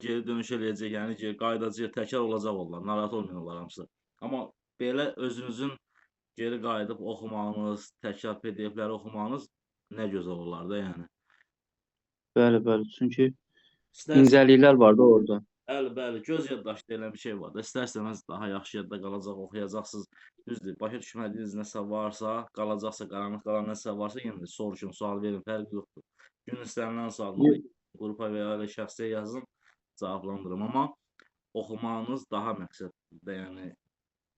geri dönüş eləyəcək, yəni geri qayıdacaq, təkrar olacaq onlar, narahat olmayın onlar hamısı. Amma belə özünüzün geri qayıdıb oxumağınız, təkrar PDF-ləri oxumağınız nə gözəl olar da yəni. Bəli, bəli. Çünki İstər incəliklər var da orada. Bəli, bəli, göz yaddaşı deyilən bir şey var da. İstər-istəməz daha yaxşı yadda qalacaq, oxuyacaqsınız. Düzdür, başa düşmədiyiniz nəsə varsa, qalacaqsa, qaranlıq qalan nəsə varsa, yenə də soruşun, sual verin, fərqi yoxdur. Gün istənilən saatda qrupa və ya elə şəxsiyə yazın, cavablandırım. Amma oxumağınız daha məqsədlidir, yəni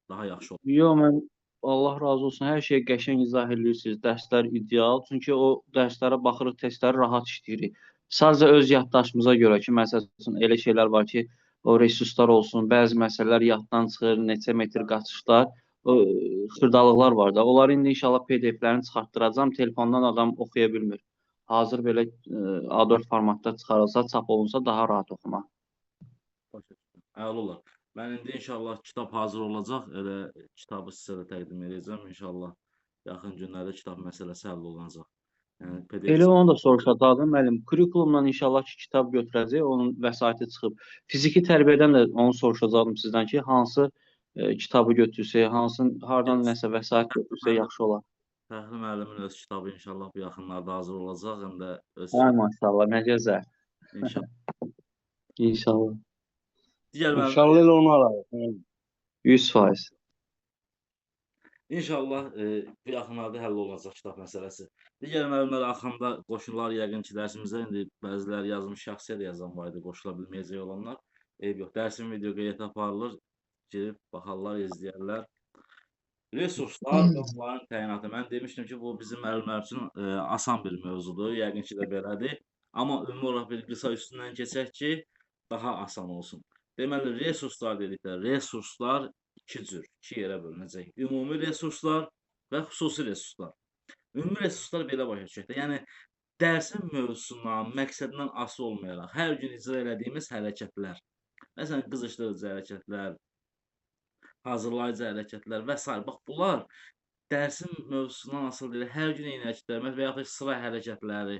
daha yaxşı olur. Yox, mən Allah razı olsun, hər şeyi qəşəng izah eləyirsiniz. Dərslər ideal. Çünki o dərslərə baxırıq, testləri rahat işləyirik. Sadəcə öz yaddaşımıza görə ki, məsəl üçün elə şeylər var ki, o resurslar olsun, bəzi məsələlər yaddan çıxır, neçə metr qaçışlar, o xırdalıqlar var da. Onları indi inşallah PDF-lərini çıxartdıracağam. Telefondan adam oxuya bilmir. Hazır belə A4 formatda çıxarılsa, çap olunsa daha rahat oxumaq. Başa düşdüm. Əla olar. Mən indi inşallah kitab hazır olacaq, elə kitabı sizə də təqdim edəcəm. İnşallah yaxın günlərdə kitab məsələsi həll olunacaq. Yəni PDF Elə onu da soruşacaqdım müəllim. Kurikulumdan inşallah ki, kitab götürəcək, onun vəsaiti çıxıb. Fiziki tərbiyədən də onu soruşacaqdım sizdən ki, hansı kitabı götürsək, hardan nəsə vəsait götürsək yaxşı olar. Fəxri müəllimin öz kitabı inşallah bu yaxınlarda hazır olacaq, həm də öz Ay maşallah, nə gözəl. inşallah. İnşallah. Digər müəllim İnşallah elə onu alarıq. 100%. İnşallah bu yaxınlarda həll olunacaq kitab məsələsi. Digər müəllimlər axanda qoşulurlar yəqin ki, dərsimizdə indi bəziləri yazmış, şəxsiyə də yazan var idi, qoşula bilməyəcək olanlar. Eyb yox, dərsin video qeyd aparılır, girib baxarlar, izləyərlər. Resurslar və onların təyinatı. Mən demişdim ki, bu bizim müəllimlər üçün asan bir mövzudur, yəqin ki də belədir. Amma ümumi olaraq bir qısa üstündən keçək ki, daha asan olsun. Deməli, resurslar dedikdə, resurslar iki cür, iki yerə bölünəcək. Ümumi resurslar və xüsusi resurslar. Ümumi resurslar belə başa düşək də, yəni dərsin mövzusundan, məqsədindən asılı olmayaraq hər gün icra elədiyimiz hərəkətlər. Məsələn, qızışdırıcı hərəkətlər, hazırlayıcı hərəkətlər və s. Bax, bunlar dərsin mövzusundan asılı deyil. Hər gün eyni hərəkətlər və yaxud da sıra hərəkətləri,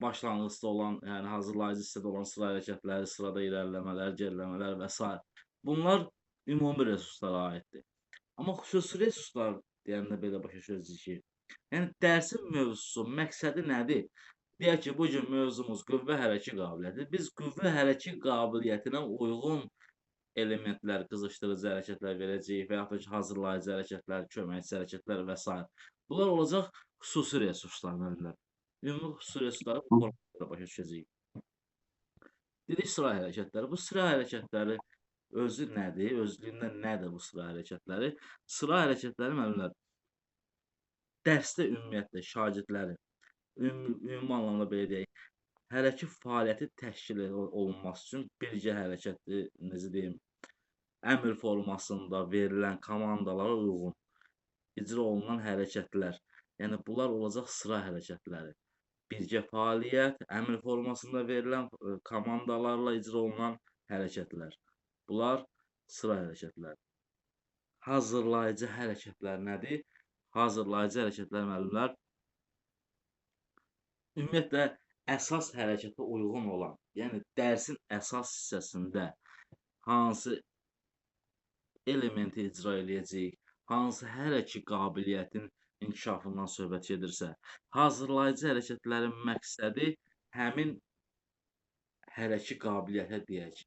başlanğıcda olan, yəni hazırlayıcı hissədə olan sıra hərəkətləri, sırada irəliləmələr, geriləmələr və s. Bunlar ümumi resurslara aiddir. Amma xüsusi resurslar deyəndə belə başa düşəcəyik ki, yəni dərsin mövzusu, məqsədi nədir? Deyək ki, bu gün mövzumuz qüvvə hərəki qabiliyyətidir. Biz qüvvə hərəki qabiliyyətinə uyğun elementlər, qızışdırıcı hərəkətlər verəcəyik və yaxud da ki, hazırlayıcı hərəkətlər, köməkçi hərəkətlər və s. Bunlar olacaq xüsusi resurslar müəllimlər. Ümumi xüsusi resursları bu formada başa düşəcəyik. Dedik sıra hərəkətləri. Bu sıra hərəkətləri özü nədir? Özlüyündə nədir bu sıra hərəkətləri? Sıra hərəkətləri müəllimlər dərsdə ümumiyyətlə şagirdlərin ümumi anlamda belə deyək, hərəki fəaliyyəti təşkil olunması üçün birgə hərəkətdir, necə deyim, əmr formasında verilən komandalara uyğun icra olunan hərəkətlər. Yəni, bunlar olacaq sıra hərəkətləri. Birgə fəaliyyət, əmr formasında verilən komandalarla icra olunan hərəkətlər. Bunlar sıra hərəkətləri. Hazırlayıcı hərəkətlər nədir? Hazırlayıcı hərəkətlər müəllimlər ümumiyyətlə əsas hərəkətə uyğun olan, yəni dərsin əsas hissəsində hansı elementi icra eləyəcəyik, hansı hərəki qabiliyyətin inkişafından söhbət gedirsə, hazırlayıcı hərəkətlərin məqsədi həmin hərəki qabiliyyətə deyək,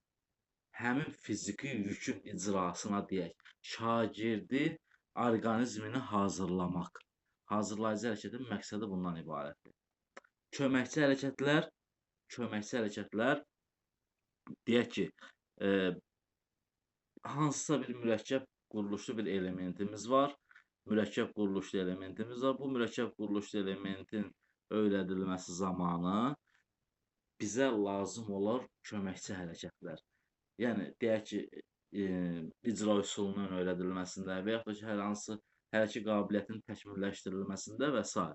həmin fiziki yükün icrasına deyək, şagirdin orqanizmini hazırlamaq. Hazırlayıcı hərəkətin məqsədi bundan ibarətdir. Köməkçi hərəkətlər deyək ki, hansısa bir mürəkkəb quruluşlu bir elementimiz var. Mürəkkəb quruluşlu elementimiz var. Bu mürəkkəb quruluşlu elementin öyrədilməsi zamanı bizə lazım olar köməkçi hərəkətlər. Yəni, deyək ki, icra üsulunun öyrədilməsində və yaxud da ki, hər hansı hərəki qabiliyyətin təkmilləşdirilməsində və s.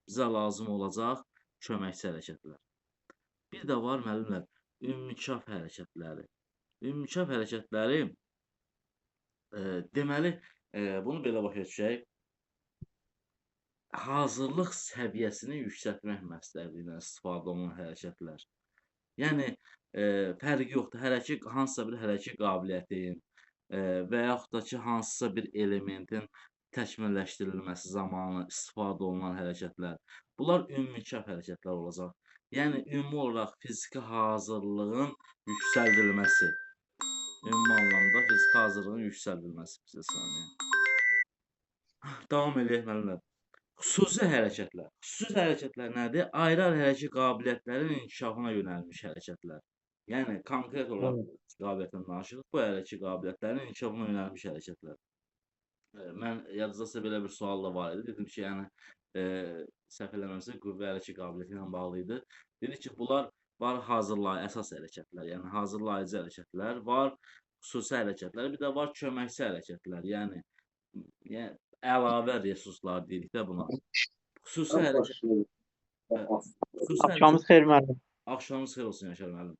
bizə lazım olacaq köməkçi hərəkətlər. Bir də var müəllimlər, ümumikaf hərəkətləri. Ümumikaf hərəkətləri deməli, bunu belə başa düşək, hazırlıq səviyyəsini yüksəltmək məqsədi ilə istifadə olunan hərəkətlər. Yəni, fərqi yoxdur. Hansısa bir hərəkət qabiliyyətin və yaxud da ki, hansısa bir elementin təkmilləşdirilməsi zamanı istifadə olunan hərəkətlər. Bunlar ümumikəf hərəkətlər olacaq. Yəni ümumi olaraq fiziki hazırlığın yüksəldilməsi. Ümumi anlamda fiziki hazırlığın yüksəldilməsi. Bir saniyə. Davam edək müəllimlər. Xüsusi hərəkətlər. Xüsusi hərəkətlər nədir? Ayrı-ayrı hərəkət qabiliyyətlərinin inkişafına yönəlmiş hərəkətlər. Yəni konkret olaraq qabiliyyətdən danışırıq. Bu hərəkət qabiliyyətlərinin inkişafına yönəlmiş hərəkətlər. Mən yadınızda belə bir sual da var idi. Dedim ki, yəni səhv eləmirəmsə qüvvə hərəkət qabiliyyəti ilə bağlı idi. Dedi ki, bunlar var hazırlayıcı əsas hərəkətlər, yəni hazırlayıcı hərəkətlər, var xüsusi hərəkətlər, bir də var köməkçi hərəkətlər, yəni əlavə resurslar deyirik də buna. Xüsusi hərəkət Axşamınız xeyir müəllim. Axşamınız xeyir olsun Yaşar müəllim.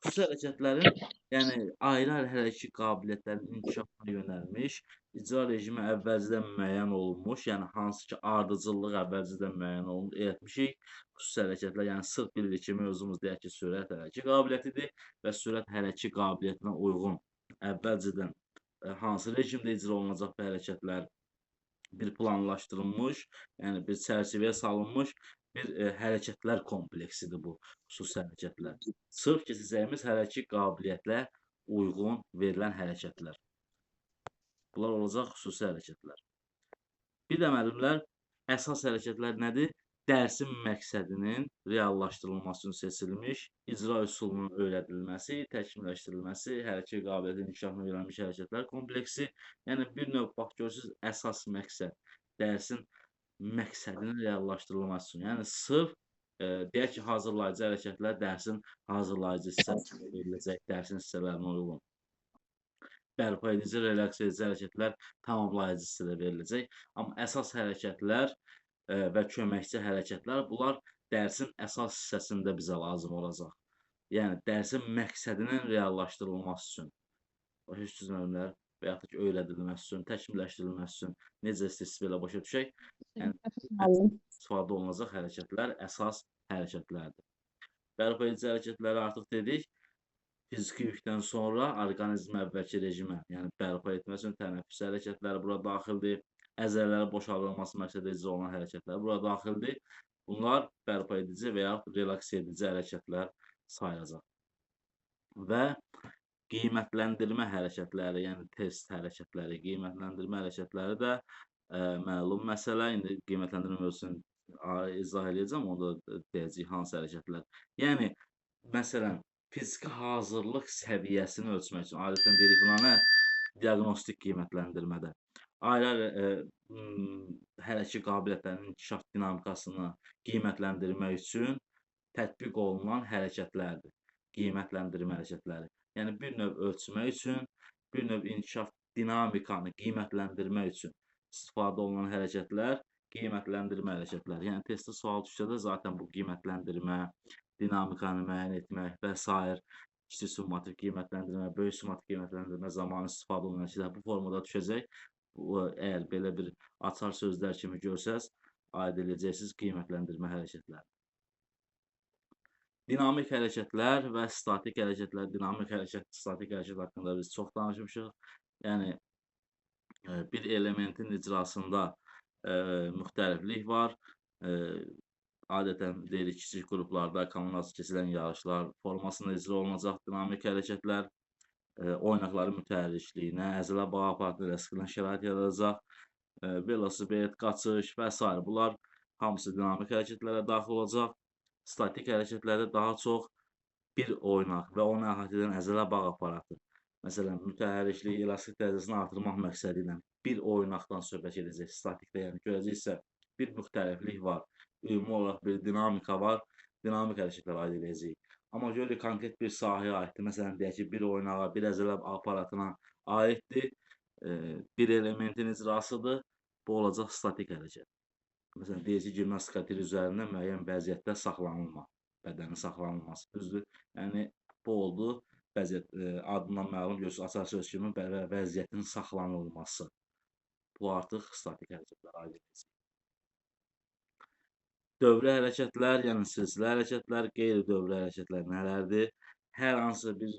Xüsusi hərəkətlərin, yəni ayrı-ayrı hərəkət qabiliyyətlərinin inkişafına yönəlmiş, icra rejimi əvvəlcədən müəyyən olunmuş, yəni hansı ki ardıcıllıq əvvəlcədən müəyyən etmişik. Xüsusi hərəkətlər, yəni sırf bilirik ki, mövzumuz deyək ki, sürət hərəkət qabiliyyətidir və sürət hərəkət qabiliyyətinə uyğun əvvəlcədən hansı rejimdə icra olunacaq bu hərəkətlər bir planlaşdırılmış, yəni bir çərçivəyə salınmış bir hərəkətlər kompleksidir bu xüsusi hərəkətlər. Sırf keçəcəyimiz hərəkət qabiliyyətlə uyğun verilən hərəkətlər. Bunlar olacaq xüsusi hərəkətlər. Bir də müəllimlər, əsas hərəkətlər nədir? Dərsin məqsədinin reallaşdırılması üçün seçilmiş, icra üsulunun öyrədilməsi, təkmilləşdirilməsi, hərəkət qabiliyyətinin inkişafına yönəlmiş hərəkətlər kompleksi. Yəni bir növ bax görürsünüz, əsas məqsəd dərsin məqsədinin reallaşdırılması üçün. Yəni sırf deyək ki, hazırlayıcı hərəkətlər dərsin hazırlayıcı hissəsinə veriləcək, dərsin hissələrinə uyğun. Bərpa edici, relaks edici hərəkətlər tamamlayıcı hissədə veriləcək. Amma əsas hərəkətlər və köməkçi hərəkətlər, bunlar dərsin əsas hissəsində bizə lazım olacaq. Yəni, dərsin məqsədinin reallaşdırılması üçün, başa düşdünüz müəllimlər, və yaxud ki, öyrədilməsi üçün, təkmilləşdirilməsi üçün, necə istəyirsiniz belə başa düşək. Yəni, istifadə olunacaq hərəkətlər əsas hərəkətlərdir. Bərpa edici hərəkətləri artıq dedik. Fiziki yükdən sonra orqanizm əvvəlki rejimə, yəni bərpa etməsi üçün tənəffüs hərəkətləri bura daxildir. Əzələlərin boşaldılması məqsədi icra olunan hərəkətlər bura daxildir. Bunlar bərpa edici və yaxud relaks edici hərəkətlər sayılacaq. Və qiymətləndirmə hərəkətləri, yəni test hərəkətləri, qiymətləndirmə hərəkətləri də məlum məsələ. İndi qiymətləndirmə mövzusunu izah edəcəm, onda deyəcəyik hansı hərəkətlər. Yəni, məsələn, fiziki hazırlıq səviyyəsini ölçmək üçün, adətən deyirik buna nə? Diaqnostik qiymətləndirmədə. Ayrı-ayrı hərəkət qabiliyyətlərinin inkişaf dinamikasını qiymətləndirmək üçün tətbiq olunan hərəkətlərdir. Qiymətləndirmə hərəkətləri. Yəni, bir növ ölçmək üçün, bir növ inkişaf dinamikanı qiymətləndirmək üçün istifadə olunan hərəkətlər qiymətləndirmə hərəkətləri. Yəni, testdə sual düşsə də zaten bu qiymətləndirmə, dinamikanı müəyyən etmək və s. kiçik summativ qiymətləndirmə, böyük summativ qiymətləndirmə zamanı istifadə olunan hərəkətlər bu formada düşəcək. Əgər belə bir açar sözlər kimi görsəz, aid edəcəksiniz qiymətləndirmə hərəkətləri. Dinamik hərəkətlər və statik hərəkətlər, dinamik hərəkət, statik hərəkət haqqında biz çox danışmışıq. Yəni, bir elementin icrasında müxtəliflik var. Adətən deyirik, kiçik qruplarda kombinasiya keçirilən yarışlar formasında icra olunacaq dinamik hərəkətlər, oynaqların mütəhərrikliyinə, əzələ bağı aparatına rəsqindən şərait yaradacaq, velosiped, qaçış və s. Bunlar hamısı dinamik hərəkətlərə daxil olacaq. Statik hərəkətlərdə daha çox bir oynaq və onu əhatə edən əzələ bağ aparatı, məsələn, mütəhərrikliyi, elastik dərəcəsini artırmaq məqsədi ilə bir oynaqdan söhbət edəcək. Statikdə, yəni görəcəksə, bir müxtəliflik var. Ümumi olaraq bir dinamika var, dinamik hərəkətlər aid edəcəyik. Amma görürük, konkret bir sahəyə aiddir. Məsələn, deyək ki, bir oynağa, bir əzələ aparatına aiddir, bir elementin icrasıdır, bu olacaq statik hərəkət. Məsələn, deyək ki, gimnastika tiri üzərində müəyyən vəziyyətdə saxlanılma, bədənin saxlanılması, düzdür? Yəni, bu oldu adından məlum görürsünüz, açar söz kimi vəziyyətin saxlanılması. Bu artıq statik hərəkətlər aid edəcək. Dövrə hərəkətlər, yəni silsilə hərəkətlər, qeyri-dövrə hərəkətlər nələrdir? hər hansı bir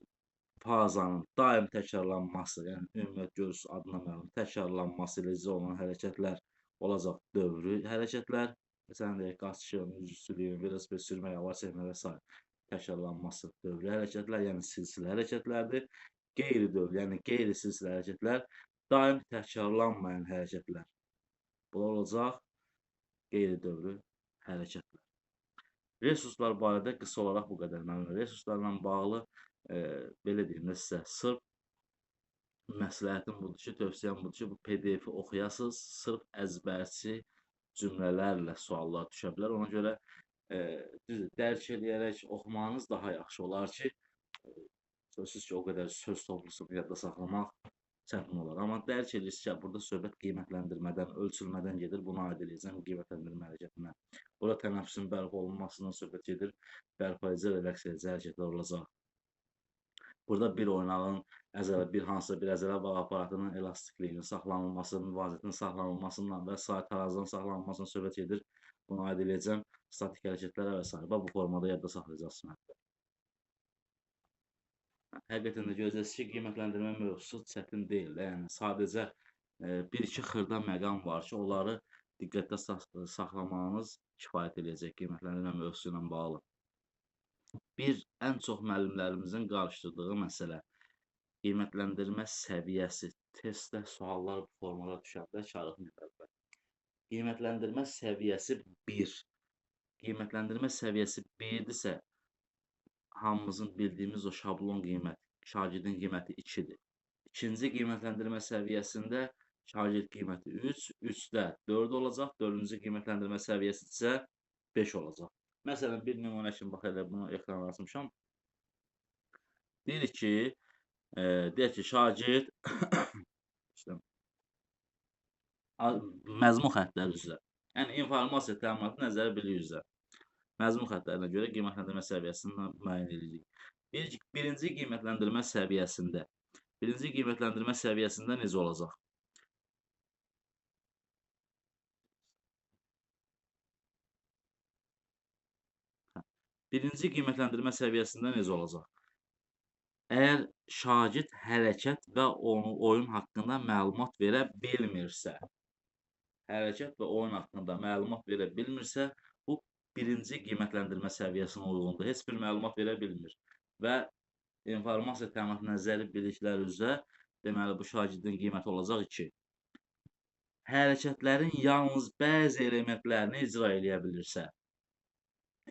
fazanın daim təkrarlanması, yəni ümumiyyət görürsüz adına məlum təkrarlanması ilə izah olunan hərəkətlər olacaq dövrü hərəkətlər. Məsələn deyək, qaçışın, üzücülüyün, velosiped sürmək, avar çəkmək və s. təkrarlanması dövrü hərəkətlər, yəni silsilə hərəkətlərdir. Qeyri-dövrü, yəni qeyri-silsilə hərəkətlər daim təkrarlanmayan hərəkətlər. Bunlar olacaq qeyri-dövrü hərəkətlər. Resurslar barədə qısa olaraq bu qədər məlumat. Resurslarla bağlı belə deyim də sizə, sırf məsləhətim budur ki, tövsiyəm budur ki, bu PDF-i oxuyasınız, sırf əzbərçi cümlələrlə suallar düşə bilər. Ona görə düzdür, dərk eləyərək oxumağınız daha yaxşı olar ki, sözsüz ki, o qədər söz toplusunu yadda saxlamaq çətin olar. Amma dərk edirsiniz ki, burada söhbət qiymətləndirmədən, ölçülmədən gedir. Buna aid edəcəm qiymətləndirmə hərəkətinə. Burada tənəffüsün bərpa olunmasından söhbət gedir. Bərpa edici və rəqs edici hərəkətlər olacaq. Burada bir oynağın bir hansısa bir əzələ bağ aparatının elastikliğinin saxlanılması, müvazinətinin saxlanılmasından və sair tarazdan saxlanılmasından söhbət gedir. Buna aid edəcəm statik hərəkətlərə və s. Bu formada yadda saxlayacaqsınız. Həqiqətən də görəcəksiniz ki, qiymətləndirmə mövzusu çətin deyil. Yəni sadəcə bir-iki xırda məqam var ki, onları diqqətdə saxlamağınız kifayət edəcək qiymətləndirmə mövzusu ilə bağlı. Ən çox müəllimlərimizin qarışdırdığı məsələ qiymətləndirmə səviyyəsi. Testdə suallar bu formada düşəndə çağırıb. Qiymətləndirmə səviyyəsi 1. Qiymətləndirmə səviyyəsi 1-dirsə, hamımızın bildiyimiz o şablon qiymət, şagirdin qiyməti 2-dir. İkinci qiymətləndirmə səviyyəsində şagird qiyməti 3, 3-də 4 olacaq, 4-cü qiymətləndirmə səviyyəsi isə 5 olacaq. Məsələn, bir nümunə kimi bax elə bunu ekrana asmışam. Deyir ki, şagird məzmun xəttləri üzrə, yəni informasiya təminatı nəzərə bilik üzrə. Məzmun xəttlərinə görə qiymətləndirmə səviyyəsini müəyyən edirik. Birinci qiymətləndirmə səviyyəsində necə olacaq? Birinci qiymətləndirmə səviyyəsində necə olacaq? Əgər şagird hərəkət və oyun haqqında məlumat verə bilmirsə, bu birinci qiymətləndirmə səviyyəsinə uyğundur. Heç bir məlumat verə bilmir və informasiya təminatı nəzəri biliklər üzrə, deməli, bu şagirdin qiyməti olacaq 2. Hərəkətlərin yalnız bəzi elementlərini icra eləyə bilirsə,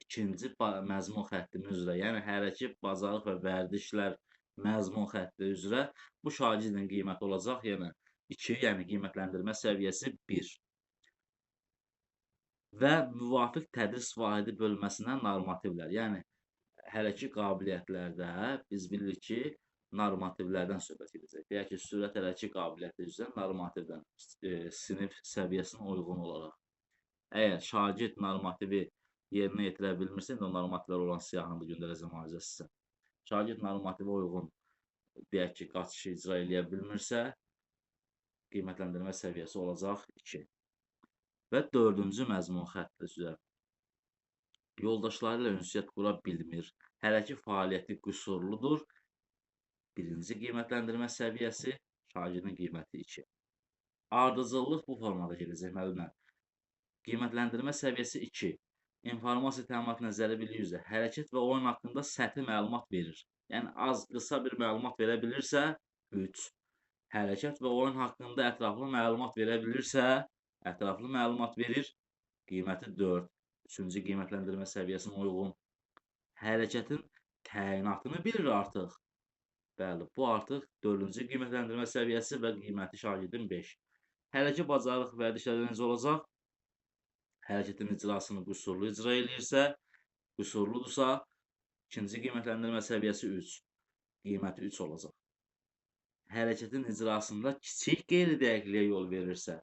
ikinci məzmun xəttimiz üzrə, yəni hərəkət, bacarıq və vərdişlər məzmun xətti üzrə bu şagirdin qiyməti olacaq, yəni 2, yəni qiymətləndirmə səviyyəsi 1. Və müvafiq tədris vahidi bölməsinə normativlər, yəni hərəkət qabiliyyətlərdə biz bilirik ki, normativlərdən söhbət edəcək. Deyək ki, sürət hərəkət qabiliyyəti üzrə normativdən, sinif səviyyəsinə uyğun olaraq. Əgər şagird normativi yerinə yetirə bilmirsə, indi o normativlər olan siyahını da göndərəcəm müalicəsinə. Şagird normativə uyğun, deyək ki, qaçışı icra eləyə bilmirsə, qiymətləndirmə səviyyəsi olacaq 2. Və 4-cü məzmun xətti üzrə yoldaşları ilə ünsiyyət qura bilmir, hərəkət fəaliyyəti qüsurludur. Birinci qiymətləndirmə səviyyəsi, şagirdin qiyməti 2. Ardıcıllıq bu formada gedəcək müəllimlər. Qiymətləndirmə səviyyəsi 2. İnformasiya təminatı nəzəri bilik üzrə hərəkət və oyun haqqında səthi məlumat verir. Yəni, qısa bir məlumat verə bilirsə, 3. Hərəkət və oyun haqqında ətraflı məlumat verə bilirsə, ətraflı məlumat verir, qiyməti 4. 3-cü qiymətləndirmə səviyyəsinə uyğun. Hərəkətin təyinatını bilir artıq. Bəli, bu artıq 4-cü qiymətləndirmə səviyyəsi və qiyməti şagirdin 5. Hərəkət bacarıq vərdişlərdə necə olacaq? Hərəkətin icrasını qüsurlu icra eləyirsə, qüsurludursa, ikinci qiymətləndirmə səviyyəsi 3. Qiyməti 3 olacaq. Hərəkətin icrasında kiçik qeyri-dəqiqliyə yol verirsə,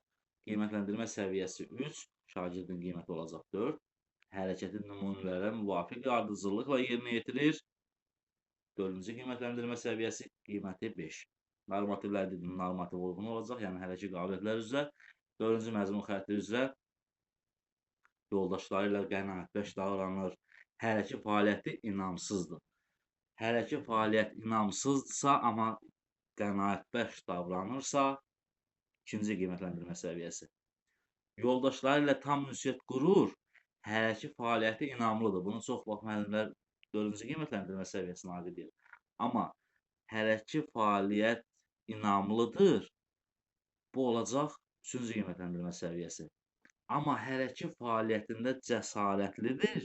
qiymətləndirmə səviyyəsi 3, şagirdin qiyməti olacaq 4. Hərəkətin nümunələrə müvafiq ardıcıllıqla yerinə yetirir. 4-cü qiymətləndirmə səviyyəsi qiyməti 5. Normativlər dedim, normativ uyğun olacaq, yəni hərəkət qabiliyyətlər üzrə. 4-cü məzmun xətti üzrə yoldaşları ilə qənaətbəş davranır. Hərəkət fəaliyyəti inamsızdır. Hələ ki fəaliyyət inamsızdırsa, amma qənaətbəxş davranırsa, ikinci qiymətləndirmə səviyyəsi. Yoldaşları ilə tam ünsiyyət qurur, hələ ki fəaliyyəti inamlıdır. Bunu çox vaxt müəllimlər 4-cü qiymətləndirmə səviyyəsinə aid edir. Amma hələ ki fəaliyyət inamlıdır, bu olacaq 3-cü qiymətləndirmə səviyyəsi. Amma hələ ki fəaliyyətində cəsarətlidir,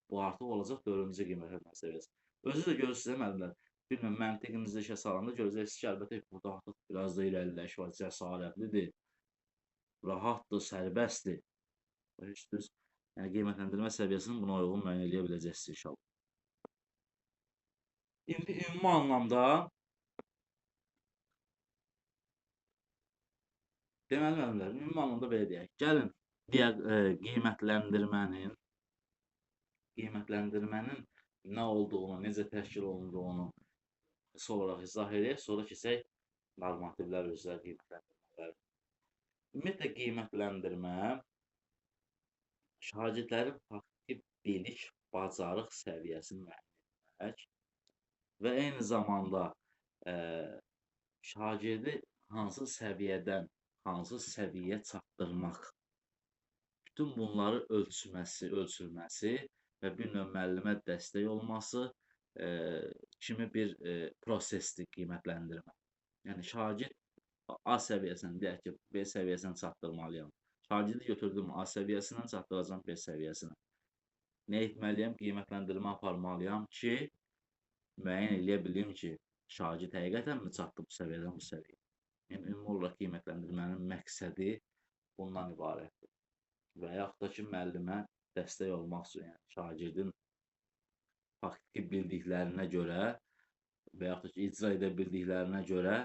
bu artıq olacaq 4-cü qiymətləndirmə səviyyəsi. Özü də görürsünüz müəllimlər, bilmirəm məntiqinizdə işə salanda görəcəksiniz ki, əlbəttə burada artıq biraz da irəliləyiş var, cəsarətlidir, rahatdır, sərbəstdir. Heç düz, yəni qiymətləndirmə səviyyəsini buna uyğun müəyyən eləyə biləcəksiniz inşallah. İndi ümumi anlamda deməli müəllimlər, ümumi anlamda belə deyək. Gəlin qiymətləndirmənin nə olduğunu, necə təşkil olunduğunu qısa olaraq izah edək, sonra keçək normativlər üzrə qiymətləndirmələr. Ümumiyyətlə qiymətləndirmə şagirdlərin faktiki bilik, bacarıq səviyyəsini müəyyən etmək və eyni zamanda şagirdi hansı səviyyədən hansı səviyyəyə çatdırmaq, bütün bunları ölçülməsi və bir növ müəllimə dəstək olması kimi bir prosesdir qiymətləndirmə. Yəni şagird A səviyyəsindən deyək ki, B səviyyəsinə çatdırmalıyam. Şagirdi götürdüm A səviyyəsindən çatdıracam B səviyyəsinə. Nə etməliyəm? Qiymətləndirmə aparmalıyam ki, müəyyən eləyə bilim ki, şagird həqiqətənmi çatdı bu səviyyədən bu səviyyəyə. Yəni, ümumi olaraq qiymətləndirmənin məqsədi bundan ibarətdir. Və yaxud da ki, müəllimə dəstək olmaq üçün, yəni şagirdin faktiki bildiklərinə görə və yaxud da ki, icra edə bildiklərinə görə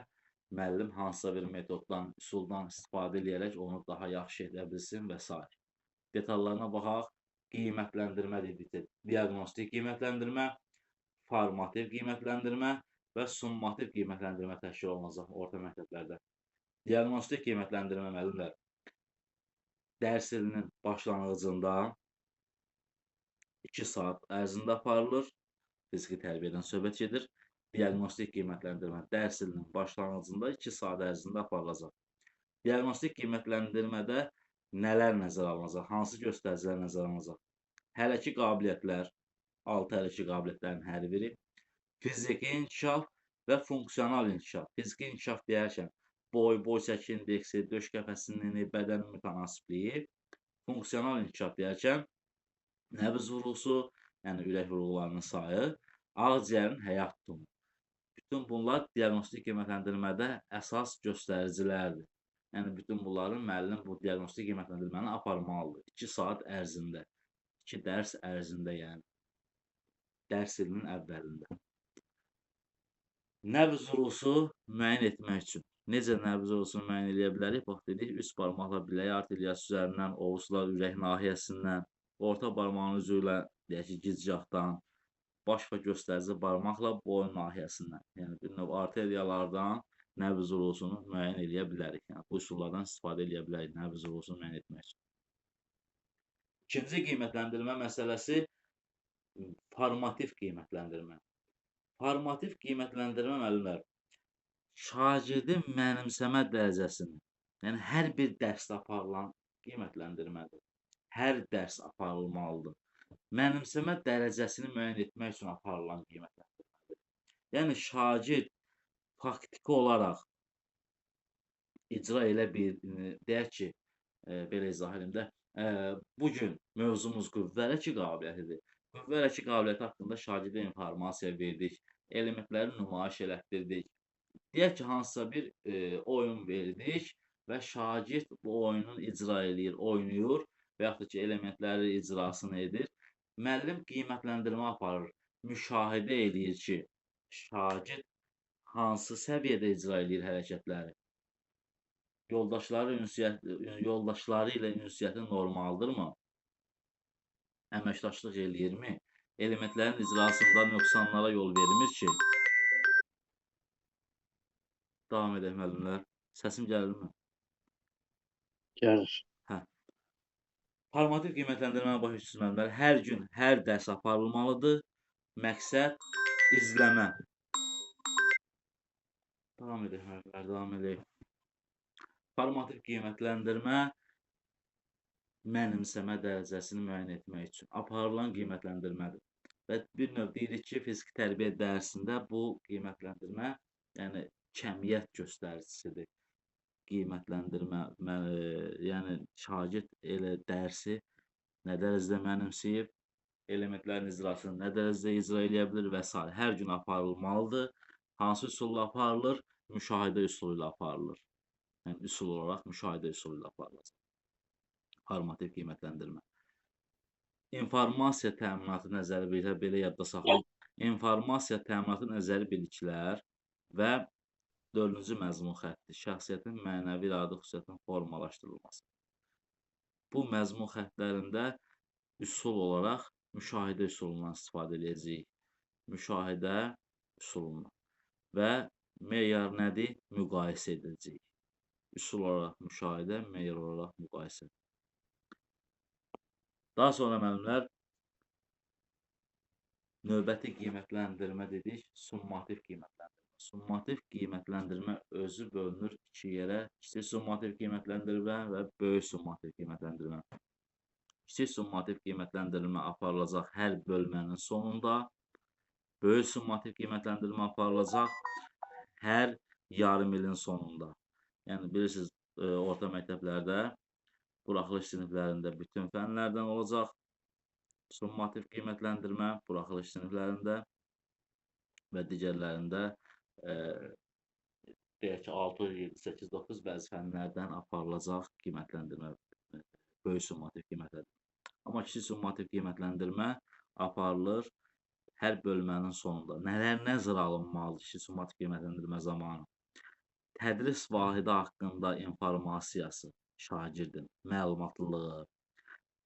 müəllim hansısa bir metoddan, üsuldan istifadə edərək onu daha yaxşı edə bilsin və s. Detallarına baxaq. Qiymətləndirmə dedikdə diaqnostik qiymətləndirmə, formativ qiymətləndirmə və summativ qiymətləndirmə təşkil olunacaq orta məktəblərdə. Diaqnostik qiymətləndirmə müəllimlər dərs ilinin başlanğıcında 2 saat ərzində aparılır. Fiziki tərbiyədən söhbət gedir. Diaqnostik qiymətləndirmə dərs ilinin başlanğıcında 2 saat ərzində aparılacaq. Diaqnostik qiymətləndirmədə nələr nəzərə alınacaq? Hansı göstəricilər nəzərə alınacaq? Hələ ki qabiliyyətlər, 6 hələ ki qabiliyyətlərin hər biri, fiziki inkişaf və funksional inkişaf. Fiziki inkişaf deyərkən boy çəki indeksi, döş qəfəsinin, bədən mütənasibliyi, funksional inkişaf deyərkən nəbz vurğusu, yəni ürək vurğularının sayı, ağciyərin həyat tutumu. Bütün bunlar diaqnostik qiymətləndirmədə əsas göstəricilərdir. Yəni, bütün bunların müəllim bu diaqnostik qiymətləndirməni aparmalıdır. 2 saat ərzində, 2 dərs ərzində, yəni dərs ilinin əvvəlində. Nəbz vurğusu müəyyən etmək üçün. Necə nəbz vurğusunu müəyyən edə bilərik? Bax, dedik, üst barmaqla bilək arteriyası üzərindən, ovucular ürək nahiyəsindən, orta barmağın ucu ilə, deyək ki, gicgahdan, baş və göstərici barmaqla boyun nahiyəsindən. Yəni, bir növ arteriyalardan nəbz vurğusunu müəyyən edə bilərik. Yəni, bu üsullardan istifadə edə bilərik nəbz vurğusunu müəyyən etmək üçün. İkinci qiymətləndirmə məsələsi formativ qiymətləndirmə. Formativ qiymətləndirmə müəllimlər şagirdin mənimsəmə dərəcəsini, yəni hər bir dərsdə aparılan qiymətləndirmədir. Hər dərs aparılmalıdır. Mənimsəmə dərəcəsini müəyyən etmək üçün aparılan qiymətləndirmədir. Yəni şagird faktiki olaraq icra elə bir, deyək ki, belə izah edeyim də, bugün mövzumuz qüvvəli qabiliyyətidir. Qüvvəli qabiliyyəti haqqında şagirdə informasiya verdik, elementləri nümayiş elətdirdik. Deyək ki, hansısa bir oyun verdik və şagird bu oyunu icra eləyir, oynayır və yaxud da ki, elementləri icrasını edir. Müəllim qiymətləndirmə aparır, müşahidə eləyir ki, şagird hansı səviyyədə icra eləyir hərəkətləri. Yoldaşları ilə ünsiyyəti normaldırmı? Əməkdaşlıq eləyirmi? Elementlərin icrasında nöqsanlara yol vermir ki? Davam edək müəllimlər. Səsim gəlirmi? Gəlir. Hə. Formativ qiymətləndirmə başa düşürsünüz müəllimlər. Hər gün hər dərs aparılmalıdır. Məqsəd İzləmə. Davam edək, hərflər, davam edək. Formativ qiymətləndirmə mənimsəmə dərəcəsini müəyyən etmək üçün aparılan qiymətləndirmədir. Və bir növ deyirik ki, fiziki tərbiyə dərsində bu qiymətləndirmə, yəni kəmiyyət göstəricisidir. Qiymətləndirmə, yəni şagird elə dərsi nə dərəcədə mənimsəyib, elementlərin icrasını nə dərəcədə icra edə bilir və s. hər gün aparılmalıdır. Hansı üsulla aparılır? Müşahidə üsulu ilə aparılır. Yəni üsul olaraq müşahidə üsulu ilə aparılır. Formativ qiymətləndirmə. İnformasiya təminatı nəzəri biliklər belə yadda saxlayın. İnformasiya təminatı nəzəri biliklər və 4-cü məzmun xətti şəxsiyyətin mənəvi iradə xüsusiyyətinin formalaşdırılması. Bu məzmun xəttlərində üsul olaraq müşahidə üsulundan istifadə edəcəyik. Müşahidə üsulundan. Və meyar nədir? Müqayisə edəcəyik. Üsul olaraq müşahidə, meyar olaraq müqayisə. Daha sonra müəllimlər, növbəti qiymətləndirmə dedik, summativ qiymətləndirmə. Summativ qiymətləndirmə özü bölünür iki yerə, kiçik summativ qiymətləndirmə və böyük summativ qiymətləndirmə. Kiçik summativ qiymətləndirmə aparılacaq hər bölmənin sonunda, böyük summativ qiymətləndirmə aparılacaq hər yarım ilin sonunda. Yəni bilirsiniz, orta məktəblərdə, buraxılış siniflərində bütün fənlərdən olacaq summativ qiymətləndirmə, buraxılış siniflərində və digərlərində deyək ki, 6, 7, 8, 9 bəzi fənlərdən aparılacaq qiymətləndirmə, böyük summativ qiymətləndirmə. Amma kiçik summativ qiymətləndirmə aparılır hər bölmənin sonunda. Nələr nəzərə alınmalıdır kiçik summativ qiymətləndirmə zamanı? Tədris vahidi haqqında informasiyası, şagirdin məlumatlılığı,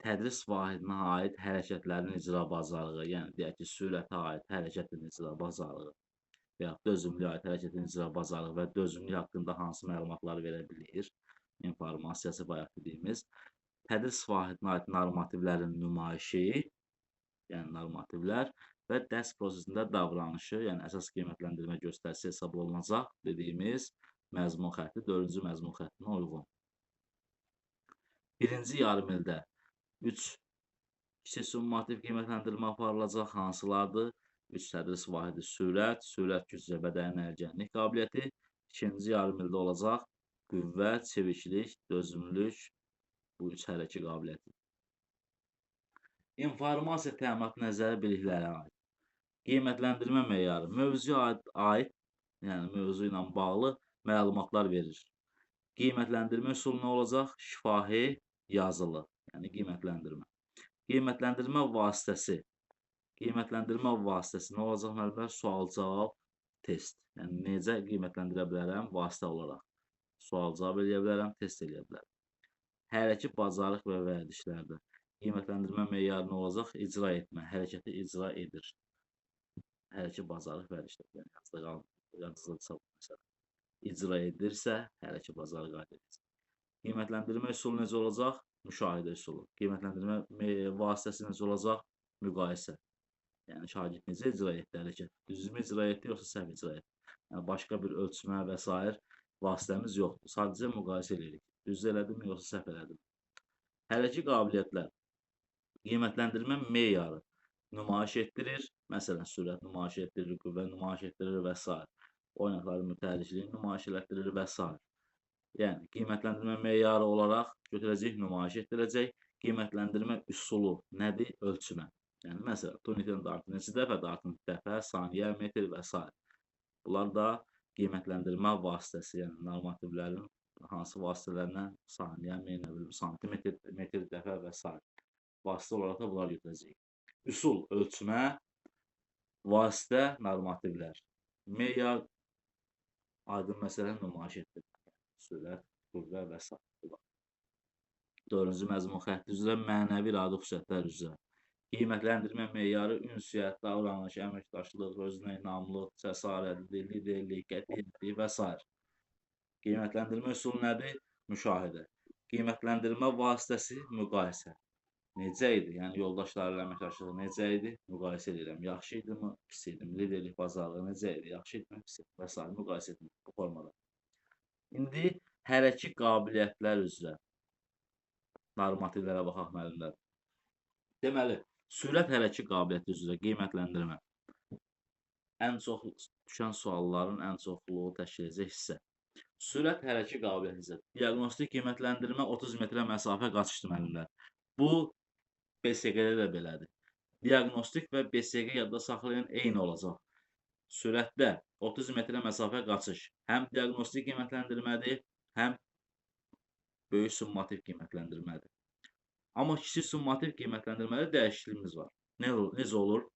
tədris vahidinə aid hərəkətlərin icra bacarığı, yəni deyək ki, sürətə aid hərəkətin icra bacarığı və ya dözümlüyə aid hərəkətin icra bacarığı və dözümlülük haqqında hansı məlumatları verə bilir? İnformasiyası bayaq dediyimiz. Tədris vahidinə aid normativlərin nümayişi, yəni normativlər və dərs prosesində davranışı, yəni əsas qiymətləndirmə göstərisi hesab olunacaq dediyimiz məzmun xətti 4-cü məzmun xəttinə uyğun. Birinci yarım ildə 3 kiçik summativ qiymətləndirmə aparılacaq, hansılardır? 3 tədris vahidi sürət, sürət gücü, bədənin ərgənlik qabiliyyəti. İkinci yarım ildə olacaq qüvvət, çeviklik, dözümlülük, bu 3 hərəkə qabiliyyəti. İnformasiya təminatı nəzəri biliklərə aid. Qiymətləndirmə meyarı mövzuya aid, yəni mövzu ilə bağlı məlumatlar verir. Qiymətləndirmə üsulu nə olacaq? Şifahi, yazılı, yəni qiymətləndirmə. Qiymətləndirmə vasitəsi. Qiymətləndirmə vasitəsi nə olacaq müəllimlər? Sual-cavab, test. Yəni necə qiymətləndirə bilərəm? Vasitə olaraq. Sual-cavab eləyə bilərəm, test eləyə bilərəm. Hərəki bacarıq və vərdişlərdə. Qiymətləndirmə meyarı nə olacaq? İcra etmə, hərəkəti icra edir. Hərəki bacarıq vərdişlər. Yəni yazılı icra edirsə, hərəki bacarıq əldə edəcək. Qiymətləndirmə üsulu necə olacaq? Müşahidə üsulu. Qiymətləndirmə vasitəsi necə olacaq? Müqayisə. Yəni şagird necə icra etdi hərəkət? Düzgün icra etdi, yoxsa səhv icra etdi? Yəni başqa bir ölçmə və s. vasitəmiz yoxdur. Sadəcə müqayisə edirik. Düz elədimi, yoxsa səhv elədimi? Hərəki qabiliyyətlər. Qiymətləndirmə meyarı nümayiş etdirir. Məsələn, sürət nümayiş etdirir, qüvvə nümayiş etdirir və s. Oynaqların mütəhərrikliyi nümayiş etdirir və s. Yəni qiymətləndirmə meyarı olaraq götürəcək, nümayiş etdirəcək. Qiymətləndirmə üsulu nədir? Ölçmə. Yəni, məsələn, turnitin dartı neçə dəfə, dartın dəfə, saniyə, metr və s. Bunlar da qiymətləndirmə vasitəsi, yəni normativlərin hansı vasitələrindən saniyə, santimetr, metr, dəfə və s. Vasitə olaraq da bunlar götürəcəyik. Üsul, ölçmə, vasitə, normativlər. Meyar, aydın məsələ nümayiş etdirir. Sürət, qüvvə və s. 4-cü məzmun xətti üzrə mənəvi iradə xüsusiyyətlər üzrə. Qiymətləndirmə meyarı ünsiyyət, davranış, əməkdaşlıq, özünə inamlıq, cəsarətlilik, liderlik, qətiyyətlik və s. Qiymətləndirmə üsulu nədir? Müşahidə. Qiymətləndirmə vasitəsi müqayisə. necə idi? Yəni yoldaşları ilə əməkdaşlığı necə idi? Müqayisə edirəm. Yaxşı idimi, pis idimi? Liderlik bazarlığı necə idi? Yaxşı idimi, pis idimi və s. müqayisə etmək bu formada. İndi hərəki qabiliyyətlər üzrə normativlərə baxaq müəllimlər. Deməli, sürət hərəki qabiliyyəti üzrə qiymətləndirmə ən çox düşən sualların ən çoxluğu təşkil edəcək hissə. Sürət hərəki qabiliyyəti üzrə diaqnostik qiymətləndirmə 30 metrə məsafə qaçışdır müəllimlər. Bu BSQ-də də belədir. Diaqnostik və BSQ yadda saxlayın eyni olacaq. Sürətdə 30 metrə məsafə qaçış həm diaqnostik qiymətləndirmədir, həm böyük summativ qiymətləndirmədir. Amma kiçik summativ qiymətləndirmədə dəyişikliyimiz var. Necə olur?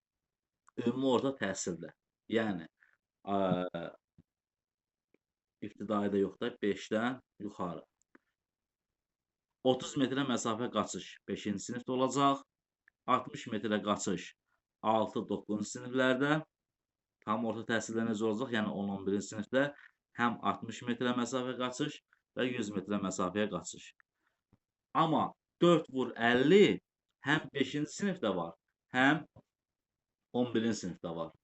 Ümumi orta təhsildə. Yəni, ibtidaidə yox da 5-dən yuxarı. 30 metrə məsafə qaçış 5-ci sinifdə olacaq. 60 metrə qaçış 6-9-cu siniflərdə. Tam orta təhsildə necə olacaq? Yəni 10-11-ci sinifdə həm 60 metrə məsafə qaçış və 100 metrə məsafəyə qaçış. Amma 4x50 həm 5-ci sinifdə var, həm 11-ci sinifdə var.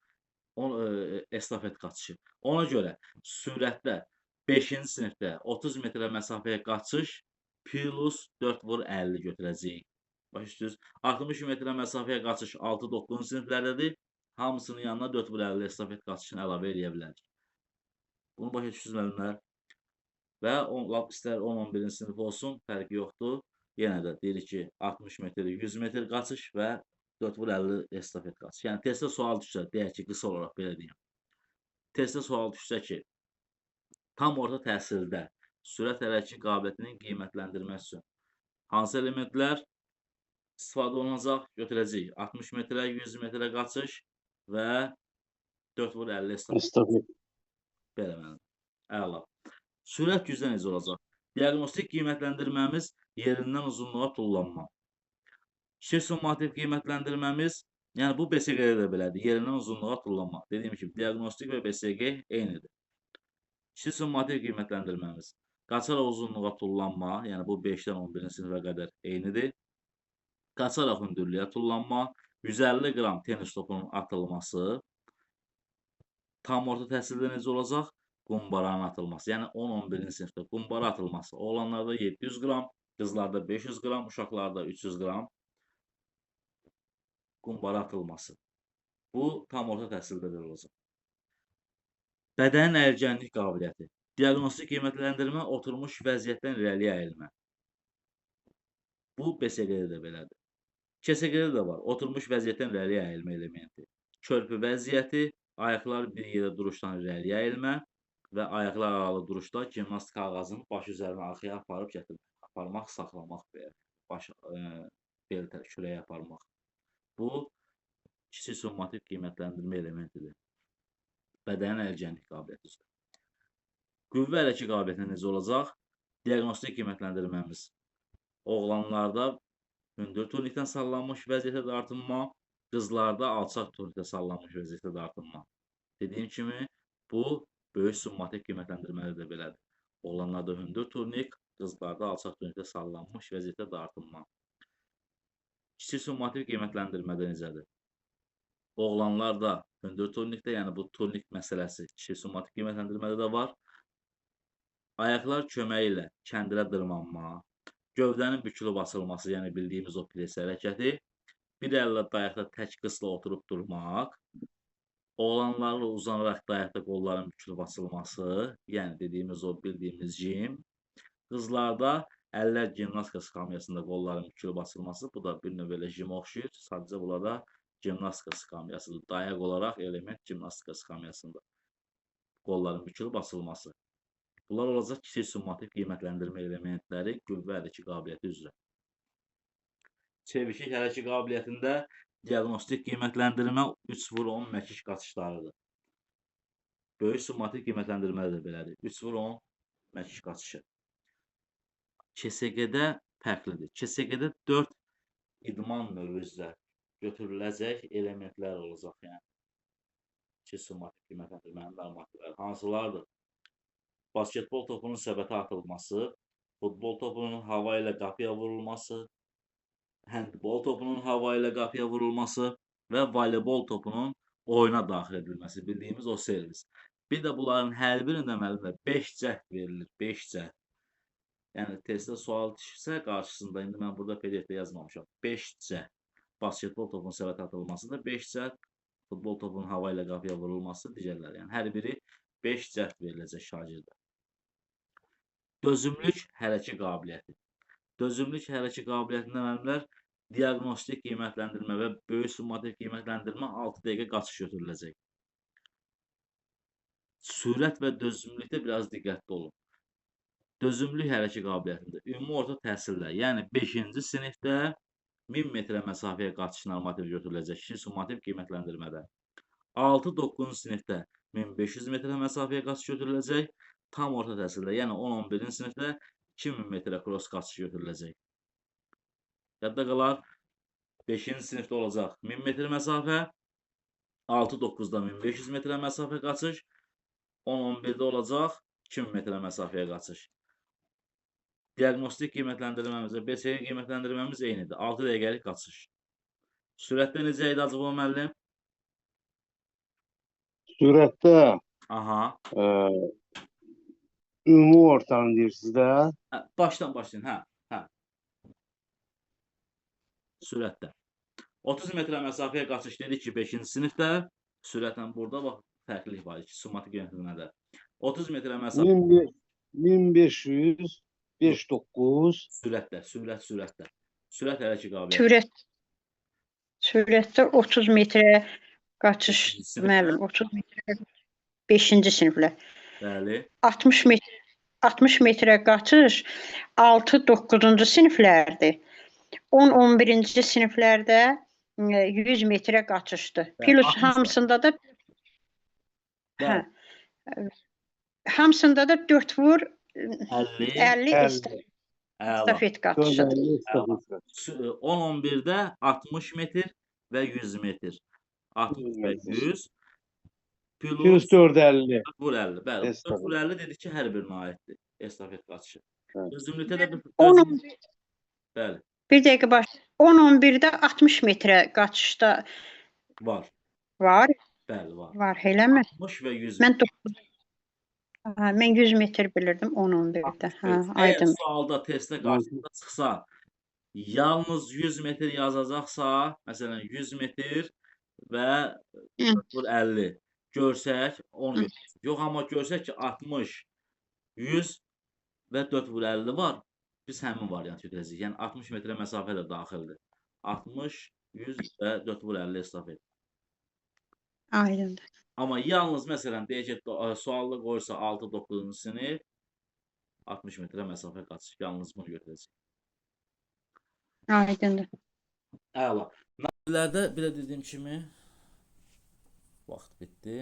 Estafet qaçışı. Ona görə sürətdə 5-ci sinifdə 30 metrə məsafəyə qaçış plus 4x50 götürəcəyik. Başa düşdünüz? 60 metrə məsafəyə qaçış 6-9-cu siniflərdədir. Hamısının yanına 4x50 estafet qaçışını əlavə edə bilərik. Bunu başa düşdünüz müəllimlər? Və istər 10-11-ci sinif olsun, fərqi yoxdur. Yenə də deyirik ki, 60 metr, 100 metr qaçış və 4x50 estafet qaçış. Yəni testdə sual düşsə, deyək ki, qısa olaraq belə deyim. Testdə sual düşsə ki, tam orta təhsildə sürət hərəki qabiliyyətinin qiymətləndirməsi üçün hansı elementlər istifadə olunacaq? Götürəcəyik. 60 metrə, 100 metrə qaçış və 4x50 estafet. Belə mənim. Əla. Sürət gücdə necə olacaq? Diaqnostik qiymətləndirməmiz yerindən uzunluğa tullanma. Kiçik summativ qiymətləndirməmiz, yəni bu BSQ-də də belədir, yerindən uzunluğa tullanma. Dediyim kimi, diaqnostik və BSQ eynidir. Kiçik summativ qiymətləndirməmiz qaçaraq uzunluğa tullanma, yəni bu 5-dən 11-ci sinifə qədər eynidir. Qaçaraq hündürlüyə tullanma, 150 qram tenis topunun atılması, tam orta təhsildə necə olacaq? Qumbaranın atılması, yəni 10-11-ci sinifdə qumbara atılması. Oğlanlarda 700 qram, qızlarda 500 qram, uşaqlarda 300 qram qumbara atılması. Bu, tam orta təhsildə belə olacaq. Bədənin əyirgənlik qabiliyyəti. Diaqnostik qiymətləndirmə oturmuş vəziyyətdən irəliyə əyilmə. Bu, BSQ-də də belədir. KSQ-də də var, oturmuş vəziyyətdən irəliyə əyilmə elementi. Körpü vəziyyəti, ayaqlar bir yerdə duruşdan irəliyə əyilmə və ayaqlar aralı duruşda gimnastik ağacını baş üzərinə arxaya aparıb gətirmək. Aparmaq, saxlamaq belə. Baş bel kürəyə aparmaq. Bu, kiçik summativ qiymətləndirmə elementidir. Bədənin əyirgənlik qabiliyyəti üzrə. Qüvvə hərəki qabiliyyətində necə olacaq? Diaqnostik qiymətləndirməmiz. Oğlanlarda hündür turnikdən sallanmış vəziyyətə dartınma, qızlarda alçaq turnikdə sallanmış vəziyyətə dartınma. Dediyim kimi, bu, böyük summativ qiymətləndirmədə də belədir. Oğlanlarda hündür turnik, qızlarda alçaq turnikdə sallanmış vəziyyətə dartınma. Kiçik summativ qiymətləndirmədə necədir? Oğlanlarda hündür turnikdə, yəni bu turnik məsələsi kiçik summativ qiymətləndirmədə də var. Ayaqlar köməyi ilə kəndirə dırmanma, gövdənin bükülüb açılması, yəni bildiyimiz o pres hərəkəti, bir əllə dayaqda tək qısla oturub durmaq, oğlanlarla uzanaraq dayaqda qolların bükülüb açılması, yəni dediyimiz o bildiyimiz jim. Qızlarda əllər gimnastika skamyasında qolların bükülüb açılması, bu da bir növ elə jimə oxşuyur. Sadəcə burada gimnastika skamyasıdır. Dayaq olaraq element gimnastika skamyasında qolların bükülüb açılması. Bunlar olacaq kiçik summativ qiymətləndirmə elementləri qüvvə hərəki qabiliyyəti üzrə. Çeviklik hərəki qabiliyyətində diaqnostik qiymətləndirmə 3x10 məkik qaçışlarıdır. Böyük summativ qiymətləndirmədə də belədir. 3x10 məkik qaçışı. KSQ-də fərqlidir. KSQ-də 4 idman növü üzrə götürüləcək elementlər olacaq, yəni. Kiçik summativ qiymətləndirmənin normativləri hansılardır? Basketbol topunun səbətə atılması, futbol topunun hava ilə qapıya vurulması, handbol topunun hava ilə qapıya vurulması və voleybol topunun oyuna daxil edilməsi, bildiyimiz o servis. Bir də bunların hər birində müəllimlər 5 cəhd verilir, 5 cəhd. Yəni testdə sual düşsə qarşısında, indi mən burada PDF-də yazmamışam, 5 cəhd. Basketbol topunun səbətə atılması da 5 cəhd, futbol topunun hava ilə qapıya vurulması digərləri. Yəni hər biri 5 cəhd veriləcək şagirdə. Dözümlük hərəkə qabiliyyəti. Dözümlük hərəkə qabiliyyətində müəllimlər diaqnostik qiymətləndirmə və böyük summativ qiymətləndirmə 6 dəqiqə qaçış götürüləcək. Sürət və dözümlükdə biraz diqqətli olun. Dözümlük hərəkə qabiliyyətində ümumi orta təhsildə, yəni 5-ci sinifdə 1000 metrə məsafəyə qaçış normativ götürüləcək ki, summativ qiymətləndirmədə. 6-9-cu sinifdə 1500 metrə məsafəyə qaçış götürüləcək. Tam orta təhsildə, yəni 10-11-ci sinifdə 2000 metrə cross qaçış götürüləcək. Yadda qalar, 5-ci sinifdə olacaq 1000 metr məsafə, 6-9-da 1500 metrə məsafə qaçış, 10-11-də olacaq 2000 metrə məsafəyə qaçış. Diaqnostik qiymətləndirməmiz və BSQ qiymətləndirməmiz eynidir. 6 dəqiqəlik qaçış. Sürətdə necə idi Acıqlı müəllim? Sürətdə Aha. ümumi ortanı deyirsiniz də. Başdan başlayın. Hə. Sürətdə. 30 metrə məsafəyə qaçış dedik ki, 5-ci sinifdə. Sürətlə burada bax, fərqlilik var ki, summativ qiymətləndirmədə. 30 metrə məsafə 1500 59 sürətdə. Sürət hərəkə qabiliyyəti. Sürətdə 30 metrə qaçış, müəllim, 30 metrə 5-ci siniflər. Bəli. 60 metrə qaçış 6-9-cu siniflərdir. 10-11-ci siniflərdə 100 metrə qaçışdır. Plus hamısında da hamısında da 4 vur 50 estafet qaçışıdır. 10-11-də 60 metr və 100 metr. 60 və 100 plus 450. Vur 50. Bəli. 4 vur 50 dedik ki, hər birinə aiddir estafet qaçışı. Dözümlükdə də bəli. Bir dəqiqə baş. 10-11-də 60 metrə qaçışda var. Bəli, var. Var, eləmi? 60 və 100 metr. Mən 100 metr bilirdim 10-11-də. Əgər sualda, testdə qarşınıza çıxsa, yalnız 100 metr yazacaqsa, məsələn 100 metr və 50 görsək, 10 götürürük. Yox, amma görsək ki, 60, 100 və 4 vur 50 var, biz həmin variant götürəcəyik. Yəni 60 metrə məsafə də daxildir. 60, 100 və 4 vur 50 estafet. Aydındır. Amma yalnız məsələn deyək ki, sualda qoysa 6-9-cu sinif 60 metrə məsafə qaçış. Yalnız bunu götürəcək. Aydındır. Əla. Nəticələrdə belə dediyim kimi vaxt bitdi.